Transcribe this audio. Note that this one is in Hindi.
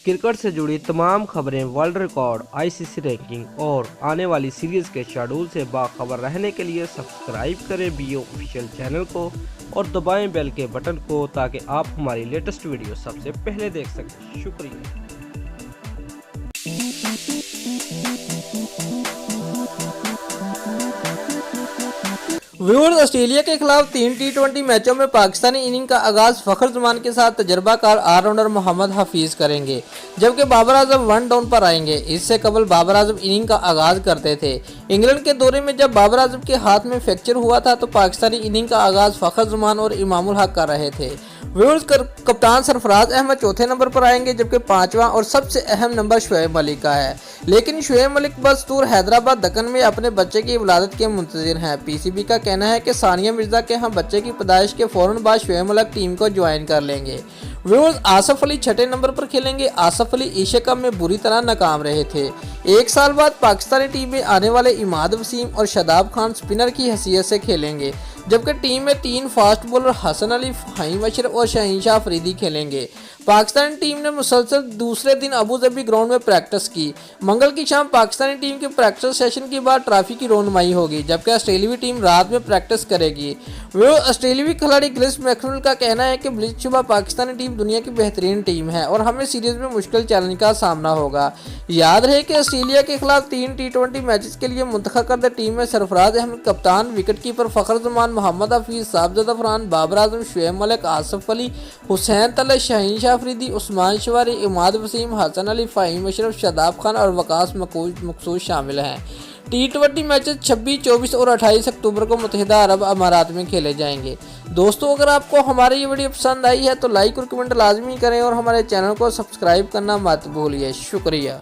क्रिकेट से जुड़ी तमाम खबरें, वर्ल्ड रिकॉर्ड, आईसीसी रैंकिंग और आने वाली सीरीज के शेड्यूल से बाखबर रहने के लिए सब्सक्राइब करें बीओ ऑफिशियल चैनल को और दबाएं बेल के बटन को ताकि आप हमारी लेटेस्ट वीडियो सबसे पहले देख सकें। शुक्रिया। व्यूअर्स, ऑस्ट्रेलिया के खिलाफ 3 टी20 मैचों में पाकिस्तानी इनिंग का आगाज फखर जमान के साथ तजर्बाकार ऑलराउंडर मोहम्मद हफीज करेंगे, जबकि बाबर आजम 1 डाउन पर आएंगे। इससे कबल बाबर आजम इनिंग का आगाज करते थे। इंग्लैंड के दौरे में जब बाबर आजम के हाथ में फ्रैक्चर हुआ था तो पाकिस्तानी इनिंग का आगाज फखर जमान और इमामुल हक कर रहे थे। व्यूअर्स, कप्तान सरफराज अहमद चौथे नंबर पर आएंगे, जबकि 5वां और सबसे अहम नंबर शुएब मलिक का है। लेकिन शुएब मलिक बदस्तूर हैदराबाद दक्कन में अपने बच्चे की विलादत के मुंतजिर हैं। पीसीबी का कहना है कि सानिया मिर्जा के यहाँ बच्चे की पैदाइश के फौरन बाद शुएब मलिक टीम को ज्वाइन कर लेंगे। व्यूअर्स, आसफ अली 6ठे नंबर पर खेलेंगे। आसफ अली एशिया कप में बुरी तरह नाकाम रहे थे। 1 साल बाद पाकिस्तानी टीम में आने वाले इमाद वसीम और शादाब खान स्पिनर की हैसियत से खेलेंगे, जबकि टीम में 3 फास्ट बॉलर हसन अली, फ़हीम अशरफ और शाहीन शाह अफरीदी खेलेंगे। पाकिस्तानी टीम ने मुसलसल दूसरे दिन अबू धाबी ग्राउंड में प्रैक्टिस की। मंगल की शाम पाकिस्तानी टीम के प्रैक्टिस सेशन के बाद ट्रॉफी की रोनमाई होगी, जबकि ऑस्ट्रेलियाई टीम रात में प्रैक्टिस करेगी। वो ऑस्ट्रेलियाई खिलाड़ी ग्रिस मैकनेल का कहना है कि बिलशुबा पाकिस्तानी टीम दुनिया की बेहतरीन टीम है और हमें सीरीज में मुश्किल चैलेंज का सामना होगा। याद रहे कि ऑस्ट्रेलिया के खिलाफ 3 टी20 मैचेस के लिए मुंतखब करदा टीम में सरफराज अहमद कप्तान, विकेट कीपर फखर जमान, मोहम्मद हफीज, साहबजादा फरहान, बाबर आजम, शुएब मलिक, आसफ अली, हुसैन तलत, शाहीन शाह अफरीदी, उस्मान शवारी, इमाद वसीम, हसन अली, फ़हीम अशरफ, शादाब खान और वकास मकसूद शामिल हैं। टी20 मैचेस 26, 24 और 28 अक्टूबर को मुत्तहिदा अरब अमारात में खेले जाएंगे। दोस्तों, अगर आपको हमारी ये वीडियो पसंद आई है तो लाइक और कमेंट लाजमी करें और हमारे चैनल को सब्सक्राइब करना मत भूलिए। शुक्रिया।